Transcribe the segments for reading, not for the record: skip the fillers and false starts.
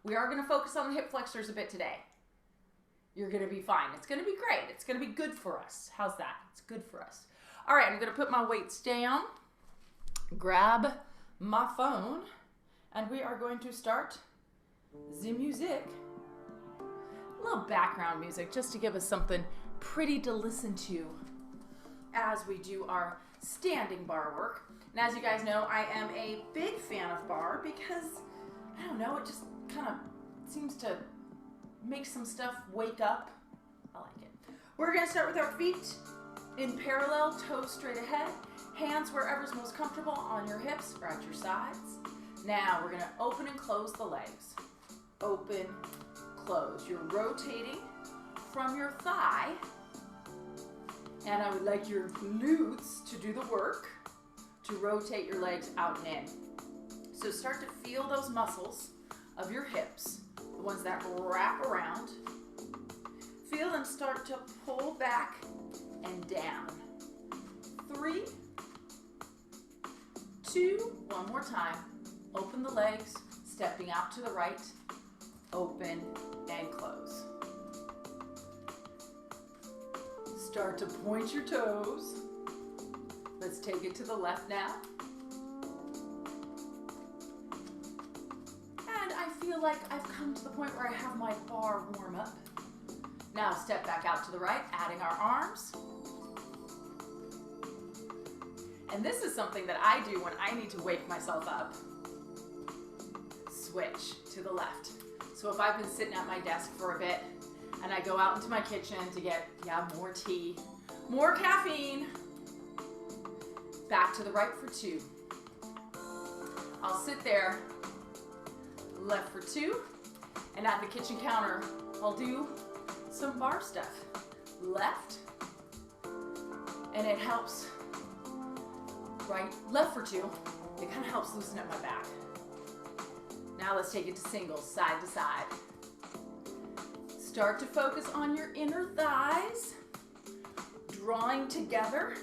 We are going to focus on the hip flexors a bit today. You're going to be fine. It's going to be great. It's going to be good for us. How's that? It's good for us. All right, I'm going to put my weights down, grab my phone, and we are going to start the music. A little background music just to give us something pretty to listen to as we do our standing bar work. And as you guys know, I am a big fan of bar because, I don't know, it just kind of seems to make some stuff wake up. I like it. We're going to start with our feet in parallel, toes straight ahead, hands wherever's most comfortable on your hips or at your sides. Now we're going to open and close the legs. Open, close. You're rotating from your thigh, and I would like your glutes to do the work to rotate your legs out and in. So start to feel those muscles of your hips, the ones that wrap around. Feel them start to pull back and down. 3, 2, one more time. Open the legs, stepping out to the right, open and close. Start to point your toes. Let's take it to the left now. And I feel like I've come to the point where I have my bar warm up. Now step back out to the right, adding our arms. And this is something that I do when I need to wake myself up. Switch to the left. So if I've been sitting at my desk for a bit and I go out into my kitchen to get, more tea, more caffeine, back to the right for 2. I'll sit there, left for 2, and at the kitchen counter, I'll do some bar stuff. Left, and it helps, right, left for 2, it kind of helps loosen up my back. Now let's take it to singles, side to side. Start to focus on your inner thighs, drawing together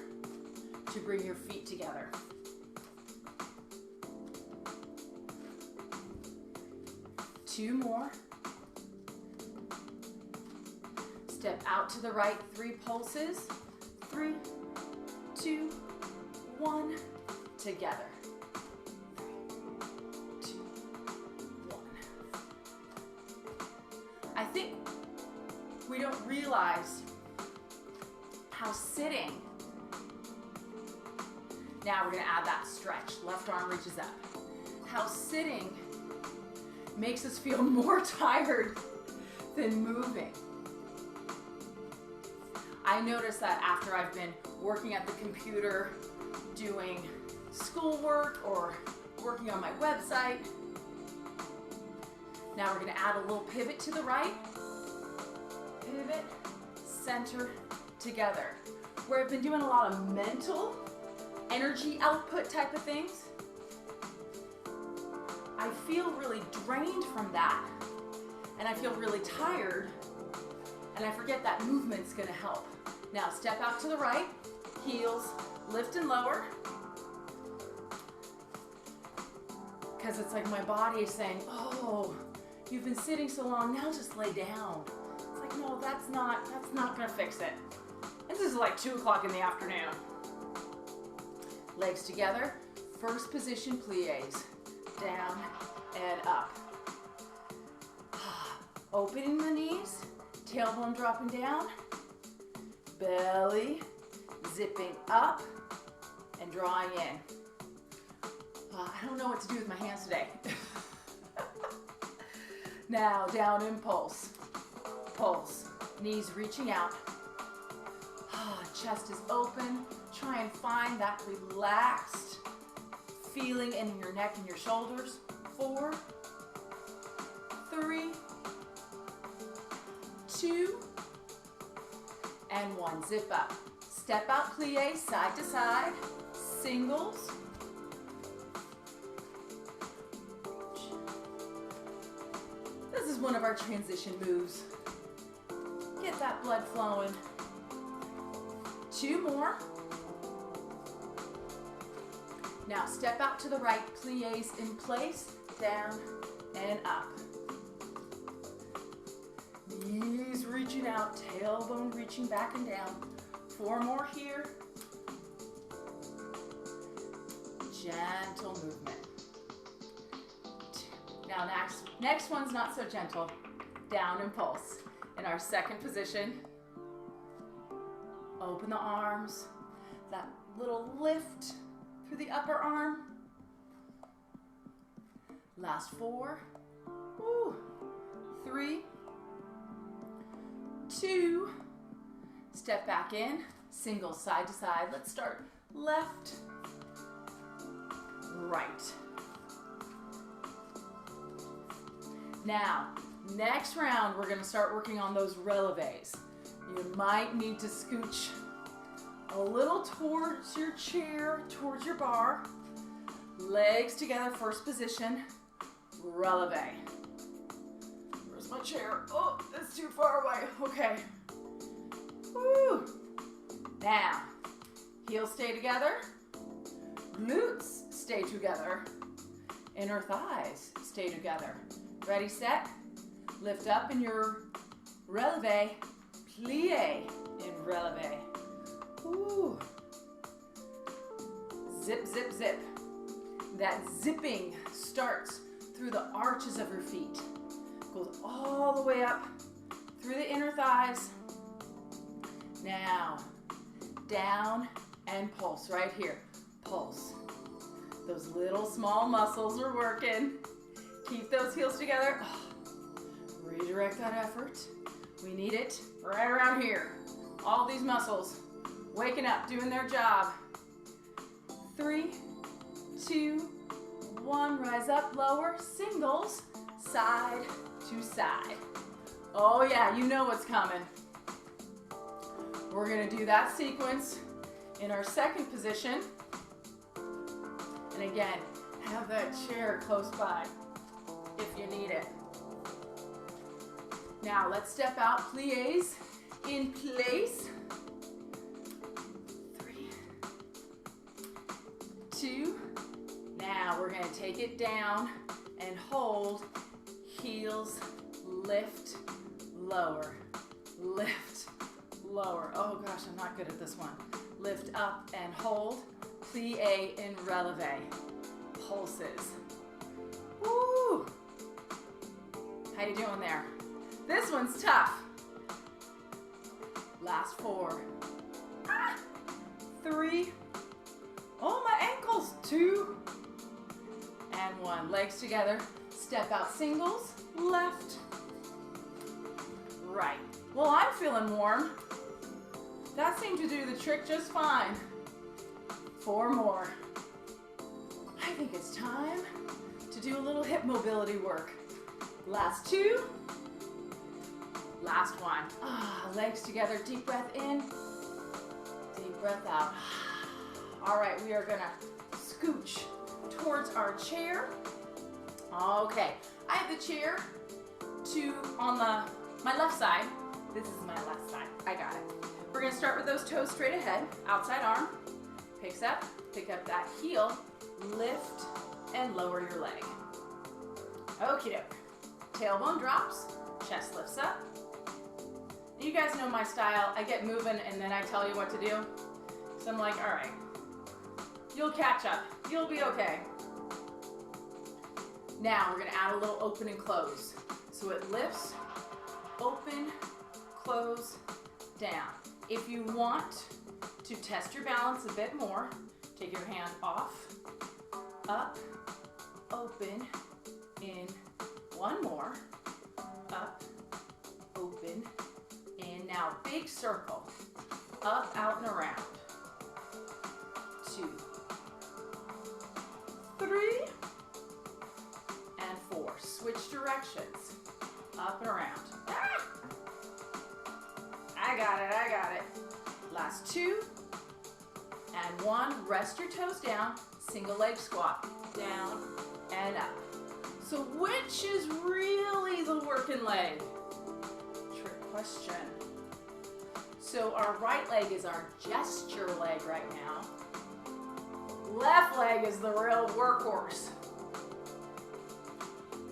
to bring your feet together. Two more. Step out to the right, 3 pulses. 3, 2, 1, together. 3, 2, 1. I think we don't realize how sitting. Now we're going to add that stretch. Left arm reaches up. How sitting makes us feel more tired than moving. I notice that after I've been working at the computer, doing schoolwork or working on my website. Now we're going to add a little pivot to the right. Pivot, center, together. Where I've been doing a lot of mental energy output type of things, I feel really drained from that, and I feel really tired, and I forget that movement's gonna help. Now step out to the right, heels lift and lower, because it's like my body is saying, oh, you've been sitting so long, now just lay down. It's like, no, that's not gonna fix it. And this is like 2 o'clock in the afternoon. Legs together, first position plies, down and up. Opening the knees, tailbone dropping down, belly zipping up and drawing in. I don't know what to do with my hands today. Now down in pulse, pulse, knees reaching out. Chest is open. Try and find that relaxed feeling in your neck and your shoulders. 4, 3, 2, and 1. Zip up. Step out plie, side to side. Singles. This is one of our transition moves. Get that blood flowing. 2 more. Now step out to the right, plies in place, down and up. up, tailbone reaching back and down. 4 more here. Gentle movement. Now next one's not so gentle. Down and pulse. In our second position, open the arms. That little lift through the upper arm. Last 4. Woo. 3, 2, step back in, single side to side. Let's start left, right. Now, next round, we're gonna start working on those releves. You might need to scooch a little towards your chair, towards your bar. Legs together, first position, releve. Where's my chair? Oh, it's too far away. Okay. Woo. Now, heels stay together. Glutes stay together. Inner thighs stay together. Ready, set. Lift up in your releve. Plie in releve. Woo. Zip, zip, zip. That zipping starts through the arches of your feet. Goes all the way up through the inner thighs. Now, down and pulse right here. Pulse. Those little small muscles are working. Keep those heels together. Oh, redirect that effort. We need it right around here. All these muscles waking up, doing their job. 3, 2, 1. Rise up, lower, singles, side to side. Oh yeah, you know what's coming. We're gonna do that sequence in our second position. And again, have that chair close by if you need it. Now let's step out, plies in place. 3, 2. Now we're gonna take it down and hold. Heels, lift, lower, lift, lower. Oh gosh, I'm not good at this one. Lift up and hold. Plie in releve. Pulses. Woo! How you doing there? This one's tough. Last 4. 3. Oh, my ankles. 2 and 1. Legs together. Step out singles. Left. Right. Well, I'm feeling warm. That seemed to do the trick just fine. 4 more. I think it's time to do a little hip mobility work. Last 2. Last 1. Legs together, deep breath in, deep breath out. All right, we are gonna scooch towards our chair. Okay, I have the chair on my left side. This is my left side, I got it. We're gonna start with those toes straight ahead, outside arm, picks up, pick up that heel, lift and lower your leg. Okie doke. Tailbone drops, chest lifts up. You guys know my style. I get moving and then I tell you what to do. So I'm like, all right, you'll catch up. You'll be okay. Now we're gonna add a little open and close. So it lifts, open, close, down. If you want to test your balance a bit more, take your hand off, up, open, in, 1 more, up, open, in. Now big circle, up, out, and around. 2, 3, and 4. Switch directions, up and around. Ah! I got it. Last 2, and 1. Rest your toes down, single leg squat, down and up. So which is really the working leg? Trick question. So our right leg is our gesture leg right now. Left leg is the real workhorse.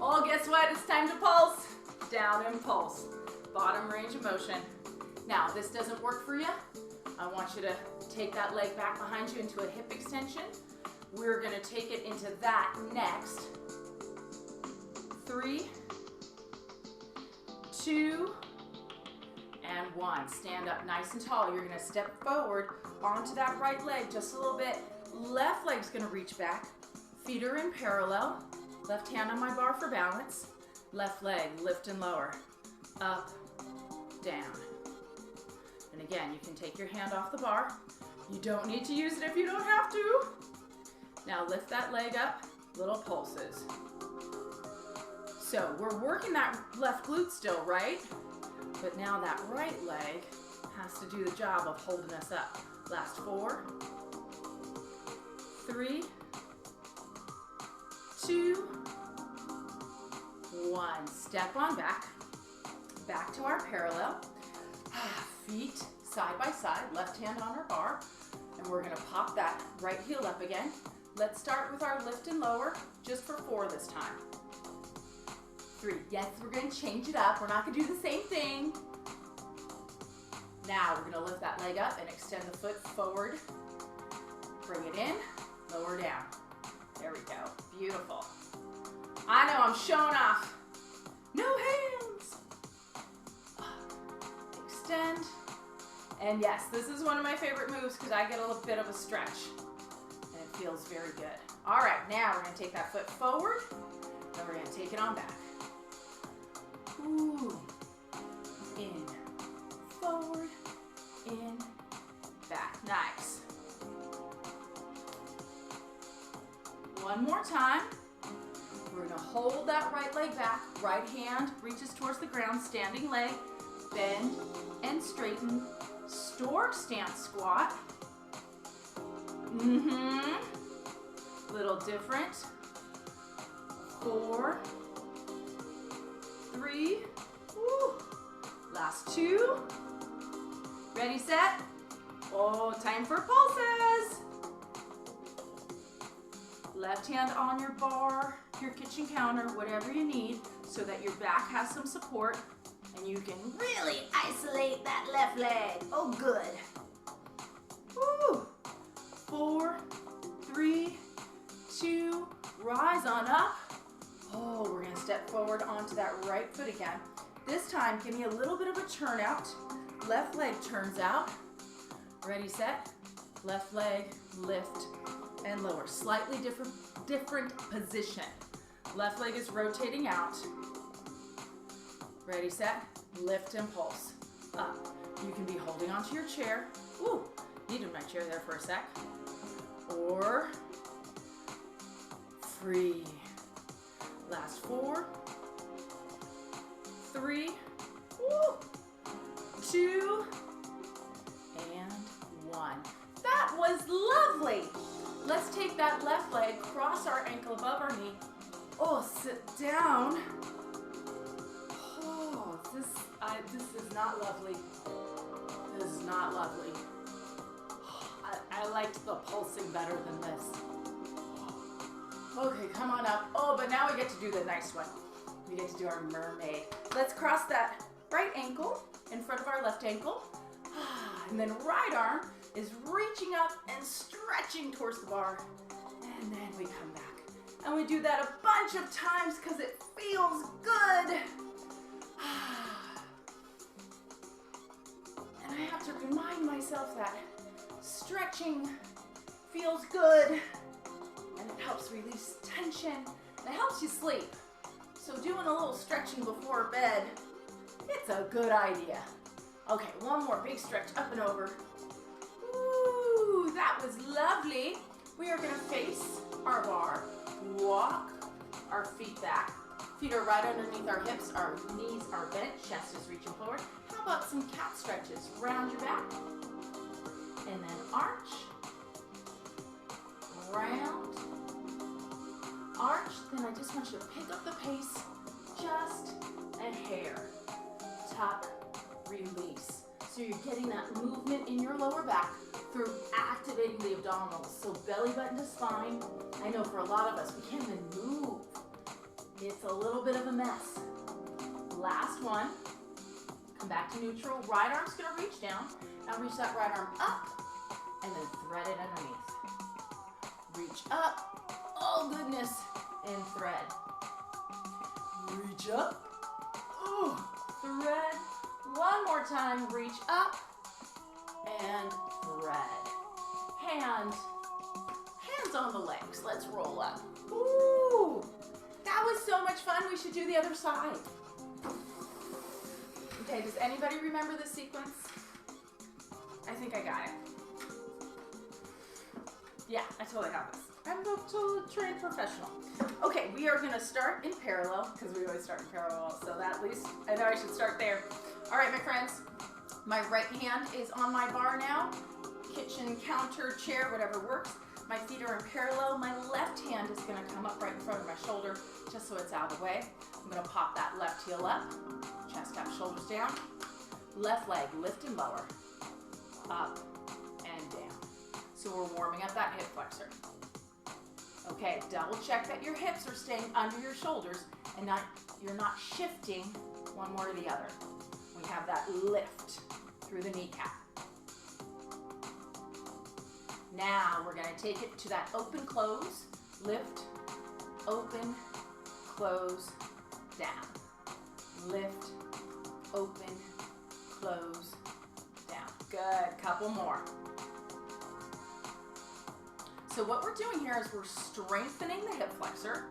Oh, guess what? It's time to pulse. Down and pulse. bottom range of motion. Now, this doesn't work for you. I want you to take that leg back behind you into a hip extension. We're gonna take it into that next. 3, 2, and 1. Stand up nice and tall. You're gonna step forward onto that right leg just a little bit. Left leg's gonna reach back. Feet are in parallel. Left hand on my bar for balance. Left leg, lift and lower. Up, down. And again, you can take your hand off the bar. You don't need to use it if you don't have to. Now lift that leg up, little pulses. So we're working that left glute still, right? But now that right leg has to do the job of holding us up. Last 4, 3, 2, 1. Step on back. Back to our parallel. Feet side by side, left hand on our bar. And we're gonna pop that right heel up again. Let's start with our lift and lower, just for 4 this time. 3, yes, we're gonna change it up. We're not gonna do the same thing. Now we're gonna lift that leg up and extend the foot forward. Bring it in, lower down. There we go, beautiful. I know I'm showing off. No hands. Extend. And yes, this is one of my favorite moves because I get a little bit of a stretch. And it feels very good. All right, now we're gonna take that foot forward. Then we're gonna take it on back. Ooh. In, forward, in, back. Nice. One more time. We're gonna hold that right leg back. Right hand reaches towards the ground, standing leg. Bend and straighten. Stork stance squat. Little different. 4, 3, woo. Last 2. Ready, set. Oh, time for pulses. Left hand on your bar, your kitchen counter, whatever you need, so that your back has some support and you can really isolate that left leg. Oh, good. Woo. 4, 3, 2, rise on up. Oh, we're gonna step forward onto that right foot again. This time, give me a little bit of a turnout. Left leg turns out. Ready, set. Left leg, lift and lower. Slightly different position. Left leg is rotating out. Ready, set, lift and pulse. Up. You can be holding onto your chair. Ooh, needed my chair there for a sec. Or free. Last 4, 3, 2, and 1. That was lovely. Let's take that left leg, cross our ankle above our knee. Oh, sit down. Oh, this is not lovely. This is not lovely. I liked the pulsing better than this. Okay, come on up. Oh, but now we get to do the nice one. We get to do our mermaid. Let's cross that right ankle in front of our left ankle. And then right arm is reaching up and stretching towards the bar. And then we come back. And we do that a bunch of times because it feels good. And I have to remind myself that stretching feels good. And it helps release tension. And it helps you sleep. So doing a little stretching before bed, it's a good idea. Okay, one more big stretch up and over. Ooh, that was lovely. We are gonna face our bar, walk our feet back. Feet are right underneath our hips, our knees are bent, chest is reaching forward. How about some cat stretches? Round your back, and then arch, round, arch. Then I just want you to pick up the pace, just a hair. Tuck, release. So you're getting that movement in your lower back through activating the abdominals. So belly button to spine. I know for a lot of us, we can't even move. It's a little bit of a mess. Last one. Back to neutral. Right arm's gonna reach down. Now reach that right arm up and then thread it underneath. Reach up. Oh goodness. And thread. Reach up. Ooh. Thread. One more time. Reach up and thread. Hands on the legs. Let's roll up. Ooh. That was so much fun. We should do the other side. Okay, does anybody remember this sequence? I think I got it. Yeah, I totally have this. I'm a total trained professional. Okay, we are gonna start in parallel, because we always start in parallel, so that at least, I know I should start there. All right, my friends, my right hand is on my bar now. Kitchen, counter, chair, whatever works. My feet are in parallel. My left hand is gonna come up right in front of my shoulder, just so it's out of the way. I'm gonna pop that left heel up, chest up, shoulders down. Left leg, lift and lower, up and down. So we're warming up that hip flexor. Okay, double check that your hips are staying under your shoulders and you're not shifting one more or the other. We have that lift through the kneecap. Now we're gonna take it to that open, close, lift, open, close, down. Lift, open, close, down. Good, couple more. So what we're doing here is we're strengthening the hip flexor.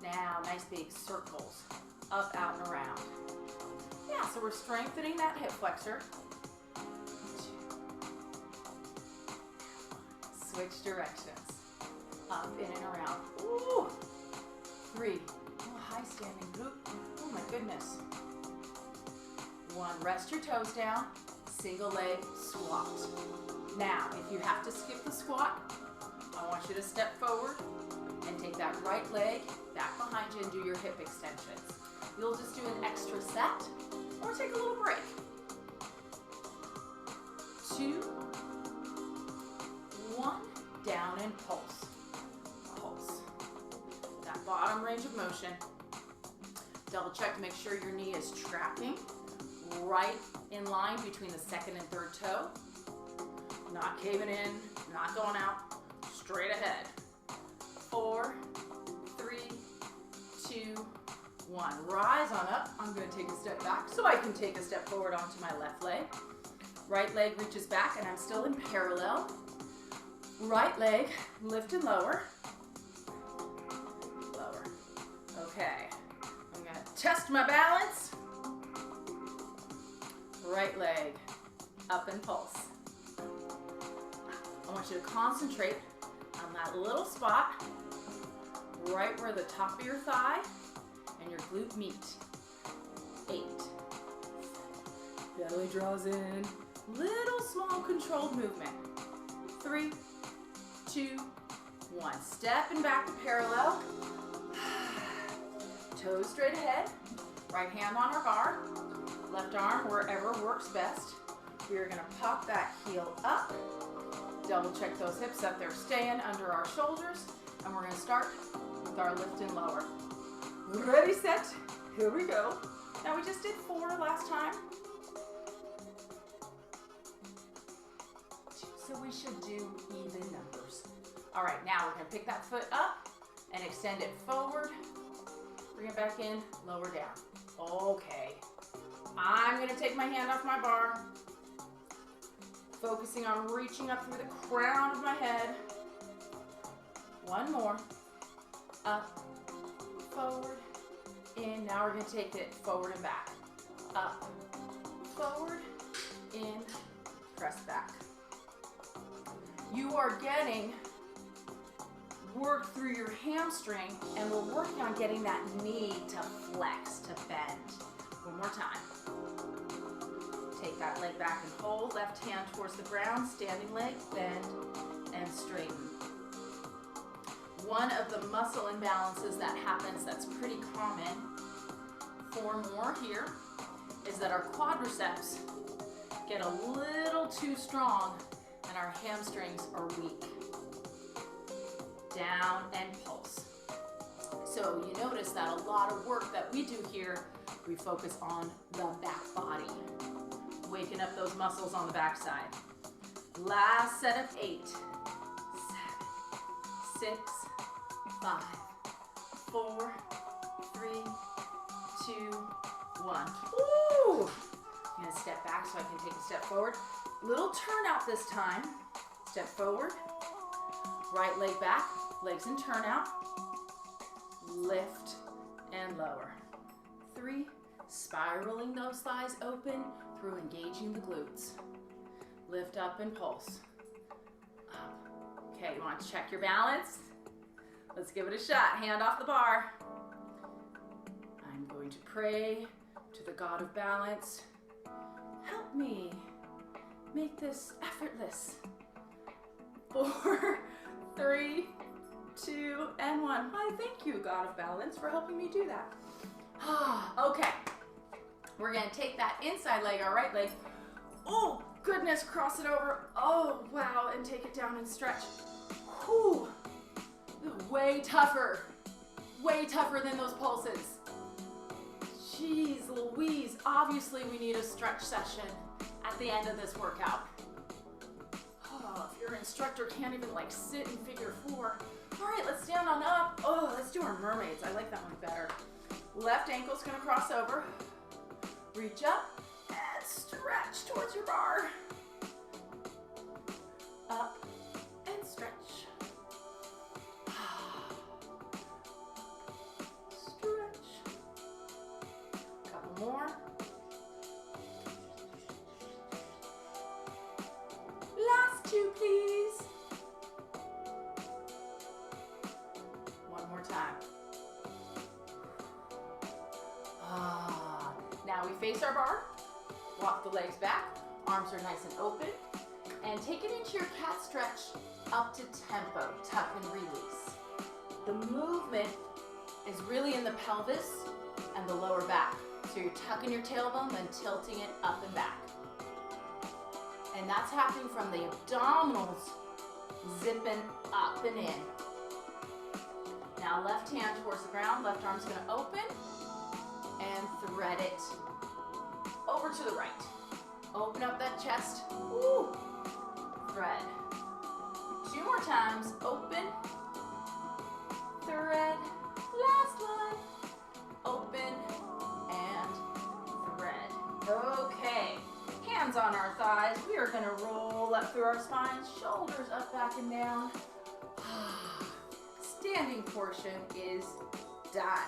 Now, nice big circles, up, out, and around. Yeah, so we're strengthening that hip flexor. Switch directions. Up, in, and around. Ooh. 3. Oh, high standing glute. Oh my goodness. 1, rest your toes down. Single leg squat. Now, if you have to skip the squat, I want you to step forward and take that right leg back behind you and do your hip extensions. You'll just do an extra set or take a little break. 2, 1, down and pulse. Pulse. That bottom range of motion. Double check to make sure your knee is tracking right in line between the second and third toe. Not caving in, not going out, straight ahead. 4, 3, 2, 1. Rise on up. I'm going to take a step back so I can take a step forward onto my left leg. Right leg reaches back and I'm still in parallel. Right leg, lift and lower. Lower. Okay. I'm going to test my balance. Right leg, up and pulse. I want you to concentrate on that little spot right where the top of your thigh and your glute meet. 8. Belly draws in. Little small controlled movement. 3, 2, 1. Stepping back to parallel. Toes straight ahead. Right hand on our bar. Left arm wherever works best. We are going to pop that heel up. Double check those hips that they're staying under our shoulders. And we're going to start with our lift and lower. Ready, set, here we go. Now we just did 4 last time. So we should do even numbers. All right, now we're going to pick that foot up and extend it forward. Bring it back in, lower down. Okay. I'm going to take my hand off my bar. Focusing on reaching up through the crown of my head. 1 more. Up, forward, in. Now we're going to take it forward and back. Up, forward, in, press back. You are getting work through your hamstring, and we're working on getting that knee to flex, to bend. 1 more time. Take that leg back and hold. Left hand towards the ground, standing leg, bend, and straighten. One of the muscle imbalances that happens that's pretty common, 4 more here, is that our quadriceps get a little too strong and our hamstrings are weak. Down and pulse. So you notice that a lot of work that we do here We focus on the back body. Waking up those muscles on the back side. Last set of 8, 7, 6, 5, 4, 3, 2, 1. Woo! I'm gonna step back so I can take a step forward. Little turnout this time. Step forward. Right leg back, legs in turnout. Lift and lower. 3, spiraling those thighs open through engaging the glutes. Lift up and pulse. Up. Okay, you want to check your balance? Let's give it a shot. Hand off the bar. I'm going to pray to the God of balance. Help me make this effortless. 4, 3, 2, and 1. Why, thank you, God of balance, for helping me do that. Okay, we're gonna take that inside leg, our right leg. Oh, goodness, cross it over. Oh, wow, and take it down and stretch. Whew, way tougher than those pulses. Jeez Louise, obviously we need a stretch session at the end of this workout. Oh, if your instructor can't even like sit in figure 4. All right, let's stand on up. Oh, let's do our mermaids. I like that one better. Left ankle's gonna cross over. Reach up and stretch towards your bar. Up and stretch. Stretch. Couple more. Last 2, please. One more time. Now we face our bar, walk the legs back, arms are nice and open, and take it into your cat stretch up to tempo, tuck and release. The movement is really in the pelvis and the lower back. So you're tucking your tailbone, then tilting it up and back. And that's happening from the abdominals, zipping up and in. Now left hand towards the ground, left arm's gonna open, and thread it over to the right. Open up that chest. Woo. Thread. 2 more times. Open. Thread. Last one. Open and thread. Okay. Hands on our thighs. We are going to roll up through our spines. Shoulders up, back, and down. Standing portion is done.